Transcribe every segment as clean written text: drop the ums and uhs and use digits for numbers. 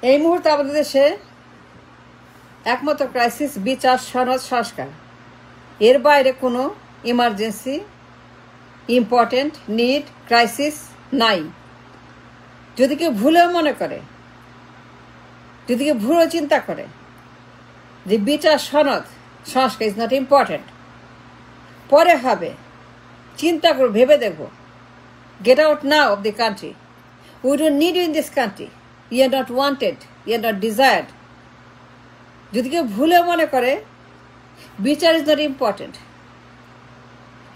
এই মুহূর্তে আমাদের দেশে একমাত্র ক্রাইসিস বিচার সনদ সংস্কার, এর বাইরে কোনো ইমার্জেন্সি ইম্পর্টেন্ট নিড ক্রাইসিস নাই। যদি কেউ ভুলেও মনে করে, যদি কেউ ভুলেও চিন্তা করে যে বিচার সনদ সংস্কার ইজ নট ইম্পর্টেন্ট, পরে হবে, চিন্তা করবো, ভেবে দেখবো, get out now of the country, we don't need you in this country, you are not wanted, you are not desired. যদি কেউ ভুলে মনে করে বিচার is not important,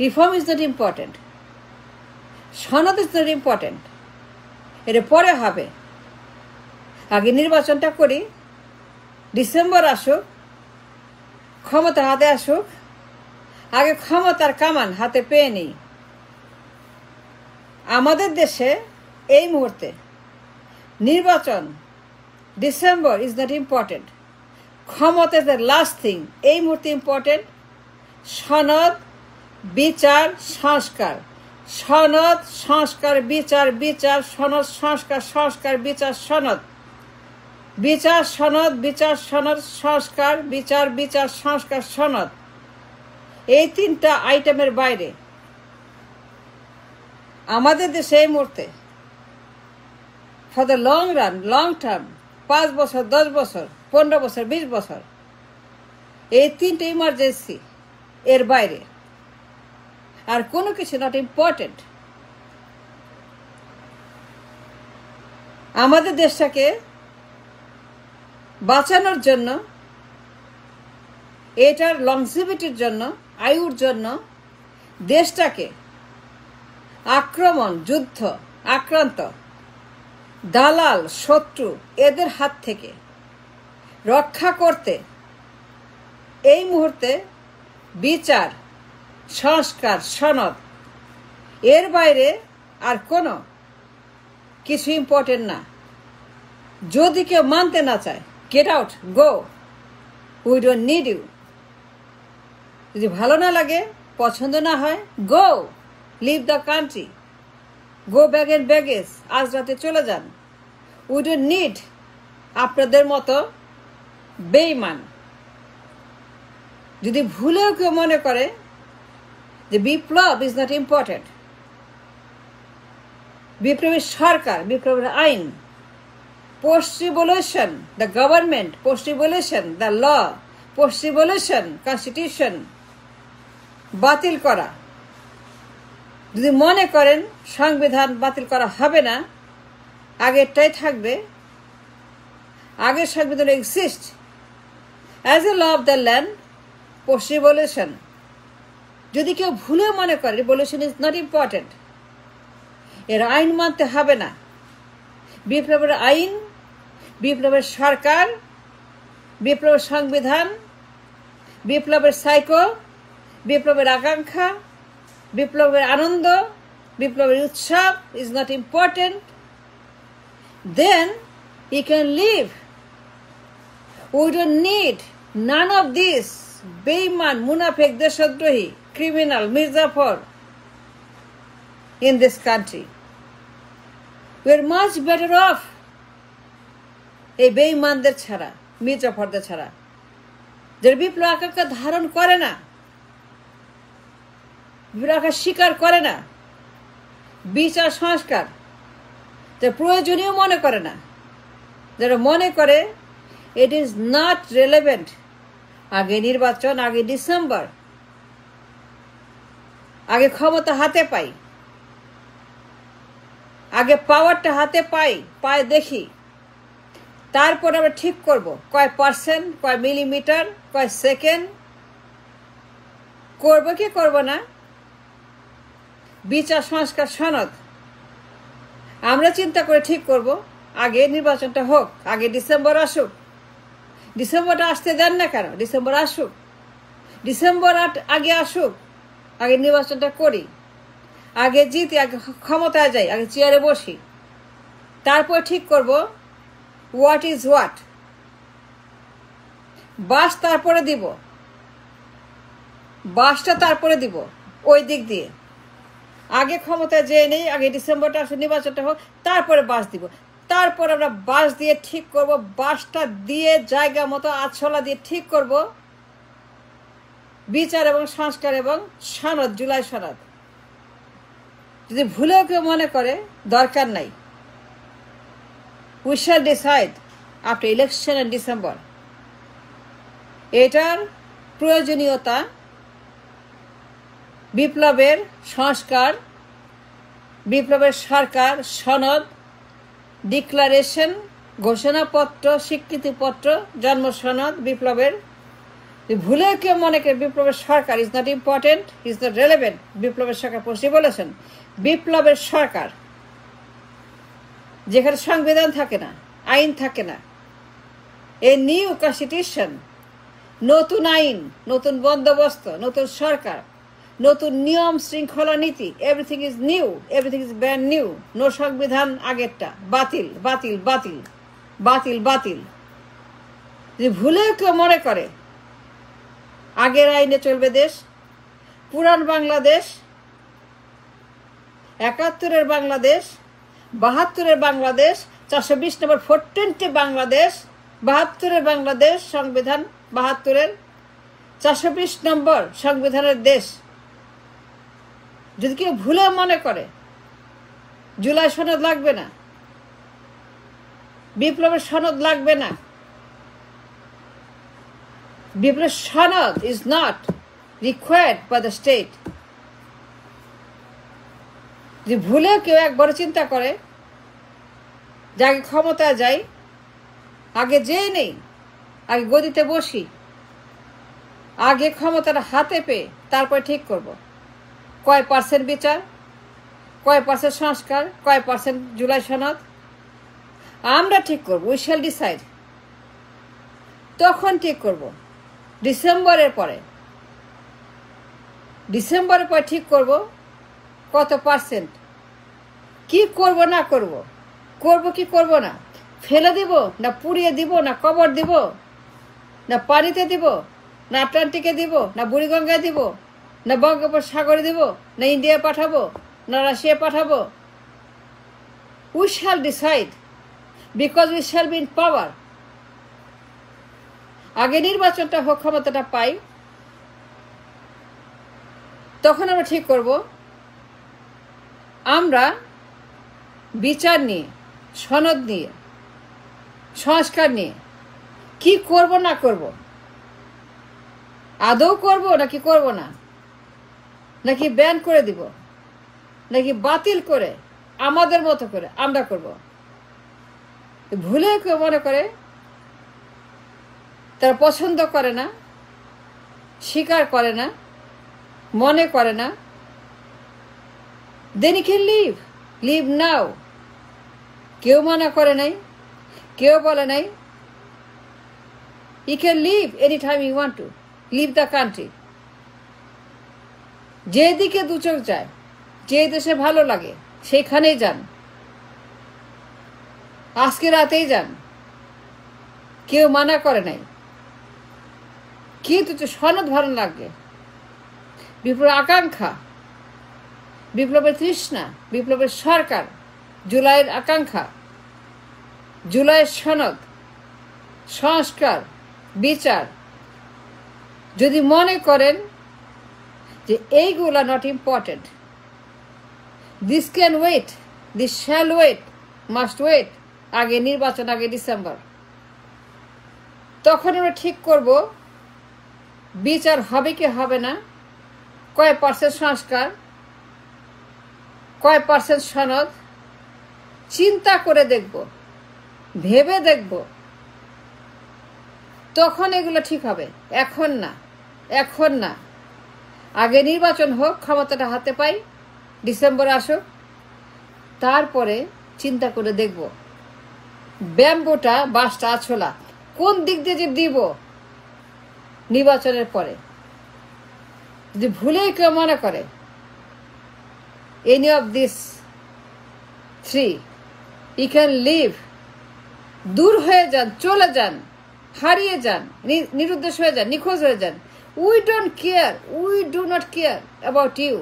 reform is not important, সনদ ইজ নট ইম্পর্টেন্ট, এটা পরে হবে, আগে নির্বাচনটা করি, ডিসেম্বর আসুক, ক্ষমতা হাতে আসুক, আগে ক্ষমতার কামান হাতে পেয়ে নেই। আমাদের দেশে এই মুহূর্তে নির্বাচন, ডিসেম্বর ইজ নট ইম্পর্টেন্ট, ক্ষমতা ইজ দ্য লাস্ট থিং। এই মুহূর্তে ইম্পর্টেন্ট সনদ, বিচার, সংস্কার, সনদ, সংস্কার, বিচার, বিচার, সনদ, সংস্কার, সংস্কার, বিচার, সনদ, বিচার, সনদ, বিচার, সনদ, সংস্কার, বিচার, বিচার, সংস্কার, সনদ। এই তিনটা আইটেমের বাইরে আমাদের দেশে এই মুহূর্তে for the long run, long term, 5 বছর, 10 বছর, 15 বছর, 20 বছর, এই তিনটে ইমার্জেন্সি, এর বাইরে আর কোনো কিছু নট ইম্পর্টেন্ট। আমাদের দেশটাকে বাঁচানোর জন্য, এটার লংজিভিটির জন্য, আয়ুর জন্য, দেশটাকে আক্রমণ, যুদ্ধ, আক্রান্ত, দালাল, শত্রু, এদের হাত থেকে রক্ষা করতে এই মুহূর্তে বিচার, সংস্কার, সনদ, এর বাইরে আর কোনো কিছু ইম্পর্টেন্ট না। যদি কেউ মানতে না চায়, get out, go, we don't need you. যদি ভালো না লাগে, পছন্দ না হয়, go, leave the country, go bag and baggage, আজ রাতে চলে যান। উই ডোন্ট নিড আপনাদের মতো বেঈমান। যদি ভুলেও কেউ মনে করে যে বিপ্লব ইজ নট ইম্পর্টেন্ট, বিপ্লবের সরকার, বিপ্লবের আইন, post revolution, the government, post revolution, the law, post revolution, constitution বাতিল করা, যদি মনে করেন সংবিধান বাতিল করা হবে না, আগেরটাই থাকবে, আগের সংবিধান exist as a law of the land, post revolution. যদি কেউ ভুলে মনে করে রিভলিউশন ইজ নট ইম্পর্টেন্ট, এর আইন মানতে হবে না, বিপ্লবের আইন, বিপ্লবের সরকার, বিপ্লবের সংবিধান, বিপ্লবের সাইকো, বিপ্লবের আকাঙ্ক্ষা, বিপ্লবের আনন্দ, বিপ্লবের উৎসব is not important, then you can live. We don't need none of this বেঈমান, মুনাফেক, দেশদ্রোহী, criminal, Mir Jafar in this country. We are much better off এই বেঈমানদের ছাড়া, মির্জাফরদের ছাড়া, যারা বিপ্লব আকাঙ্ক্ষা ধারণ করে না, বিপ্লব আকাঙ্ক্ষা স্বীকার করে না, বিচার, সংস্কার যারা প্রয়োজনীয় মনে করে না, যারা মনে করে ইট ইজ নট রেলেভেন্ট, আগে নির্বাচন, আগে ডিসেম্বর, আগে ক্ষমতা হাতে পাই, আগে পাওয়ারটা হাতে পাই, পায় দেখি, তারপর আমরা ঠিক করব কয় পার্সেন্ট, কয় মিলিমিটার, কয় সেকেন্ড করব কি করব না। বিচার, সংস্কার, সনদ আমরা চিন্তা করে ঠিক করব, আগে নির্বাচনটা হোক, আগে ডিসেম্বর আসুক। ডিসেম্বরটা আসতে দেন না কেন? ডিসেম্বর আসুক, ডিসেম্বর আগে আসুক, আগে নির্বাচনটা করি, আগে জিতি, আগে ক্ষমতায় যাই, আগে চেয়ারে বসি, তারপর ঠিক করব হোয়াট ইজ হোয়াট। বাস তারপরে দিব, বাসটা তারপরে দিব ওই দিক দিয়ে, আগে ক্ষমতায় যেয়ে নেই, আগে ডিসেম্বরটা আসুক, নির্বাচনটা হোক, তারপরে বাস দিব, তারপর আমরা বাঁশ দিয়ে ঠিক করব, বাঁশটা দিয়ে জায়গা মতো আছলা দিয়ে ঠিক করব বিচার এবং সংস্কার এবং সনদ, জুলাই সনদ। যদি ভুলেও কেউ মনে করে দরকার নাই, we shall decide after election in December। এটার প্রয়োজনীয়তা বিপ্লবের সংস্কার, বিপ্লবের সরকার, সনদ, ডিক্লারেশন, ঘোষণাপত্র, স্বীকৃতিপত্র, জন্ম সনদ, বিপ্লবের। ভুলেও কেউ মনে করে বিপ্লবের সরকার is not important, is not relevant. বিপ্লবের সরকার পশ্চিম বলেছেন বিপ্লবের সরকার যেখানে সংবিধান থাকে না, আইন থাকে না, এ নিউ কনস্টিটিউশন, নতুন আইন, নতুন বন্দোবস্ত, নতুন সরকার, নতুন নিয়ম শৃঙ্খলা নীতি, everything is new, everything is brand new. No সংবিধান আগেরটা, বাতিল বাতিল বাতিল বাতিল বাতিল। যদি ভুলেও কেউ মনে করে আগের আইনে চলবে দেশ, পুরান বাংলাদেশ, ৭১-এর বাংলাদেশ, ৭২-এর বাংলাদেশ, ৪২০ নম্বর 420 বাংলাদেশ, ৭২-এর বাংলাদেশ, সংবিধান ৭২-এর ৪২০ নম্বর সংবিধানের দেশ। যদি কেউ ভুলে মনে করে জুলাই সনদ লাগবে না, বিপ্লবের সনদ লাগবে না, বিপ্লবের সনদ is not required by the state, যে ভুলেও কেউ একবার চিন্তা করে যে আগে ক্ষমতায় যাই, আগে যেয়ে নেই, আগে গদিতে বসি, আগে ক্ষমতাটা হাতে পেয়ে তারপরে ঠিক করব কয় পার্সেন্ট বিচার, কয় পার্সেন্ট সংস্কার, কয় পার্সেন্ট জুলাই সনদ, আমরা ঠিক করব, উই শ্যাল ডিসাইড। তখন ঠিক করব ডিসেম্বরের পরে, ডিসেম্বরের পরে ঠিক করব কত পার্সেন্ট, কি করব না করব, করব কি করব না, ফেলে দিব না পুড়িয়ে দিব না কবর দিব, না পানিতে দিব, না আটলান্টিকে দিব, না বুড়িগঙ্গায় দিব, না বঙ্গোপসাগরে দিব, না ইন্ডিয়া পাঠাবো, না রাশিয়া পাঠাবো। We shall decide because we shall be in পাওয়ার। আগে নির্বাচনটা হোক, ক্ষমতাটা পাই, তখন আমরা ঠিক করব আমরা বিচার নিয়ে, সনদ নিয়ে, সংস্কার নিয়ে কি করব না করব, আদৌ করব নাকি করব না, নাকি ব্যান করে দিব, নাকি বাতিল করে আমাদের মতো করে আমরা করব। ভুলে কেউ মনে করে তারা পছন্দ করে না, স্বীকার করে না, মনে করে না, then you can leave, leave now। কেউ মানা করে নাই, কেউ বলে নাই you can leave anytime you want to, leave the country। যেদিকে দু চোখ যায়, যে দেশে ভালো লাগে সেইখানেই যান, আজকে রাতেই যান, কেউ মানা করে নাই। কিন্তু সনদ ভালো লাগবে, বিপ্লবের আকাঙ্ক্ষা, বিপ্লবের তৃষ্ণা, বিপ্লবের সরকার, জুলাইয়ের আকাঙ্ক্ষা, জুলাইয়ের সনদ, সংস্কার, বিচার। যদি মনে করেন যে এইগুলা not important, this can wait, this shall wait, must wait, আগে নির্বাচন, আগে ডিসেম্বর, তখন আমরা ঠিক করব বিচার হবে কি হবে না, কয় পার্সেন্ট সংস্কার, কয় পার্সেন্ট সনদ, চিন্তা করে দেখব, ভেবে দেখব, তখন এগুলো ঠিক হবে। এখন না, এখন না। আগে নির্বাচন হোক, ক্ষমতাটা হাতে পাই, ডিসেম্বর আসুক, তারপরে চিন্তা করে দেখব ব্যাম্বোটা, বাঁশটা, আছলা কোন দিক দিয়ে যে দিব নির্বাচনের পরে। যদি ভুলেই কেউ মনে করে any of this three, you can leave, দূর হয়ে যান, চলে যান, হারিয়ে যান, নিরুদ্দেশ হয়ে যান, নিখোঁজ হয়ে যান, we don't care, we do not care about you.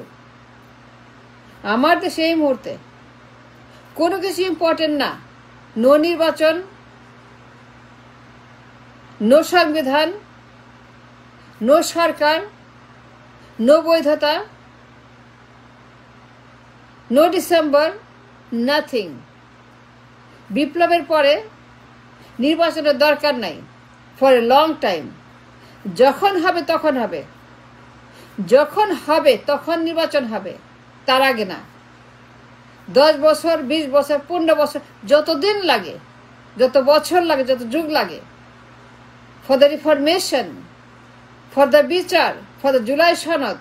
আমার দেশে এই মুহূর্তে কোনো কিছু ইম্পর্টেন্ট না, নো নির্বাচন, নো সংবিধান, নো সরকার, নো বৈধতা, নো ডিসেম্বর, নাথিং। বিপ্লবের পরে নির্বাচনের দরকার নাই ফর এ লং টাইম। যখন হবে তখন হবে, যখন হবে তখন নির্বাচন হবে, তার আগে না। 10 বছর, 20 বছর, 15 বছর, যতদিন লাগে, যত বছর লাগে, যত যুগ লাগে, for the reformation, for the বিচার, ফর দ্য জুলাই সনদ,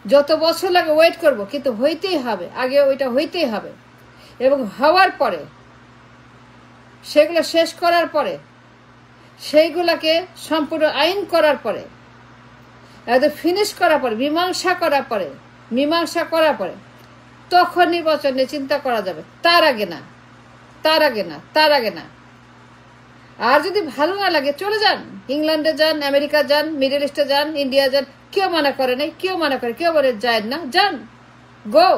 যত বছর লাগে ওয়েট করব, কিন্তু হইতেই হবে, আগে ওইটা হইতেই হবে। এবং হওয়ার পরে, সেগুলো শেষ করার পরে, সেইগুলোকে সম্পূর্ণ আইন করার পরে, একদম ফিনিশ করার পরে, মীমাংসা করার পরে তখন নির্বাচন নিয়ে চিন্তা করা যাবে, তার আগে না, তার আগে না, তার আগে না। আর যদি ভালো না লাগে চলে যান, ইংল্যান্ডে যান, আমেরিকা যান, মিডল ইস্টে যান, ইন্ডিয়া যান, কেউ মানা করে নাই, কেউ মানা করে, কেউ বলে যায় না, যান, গো।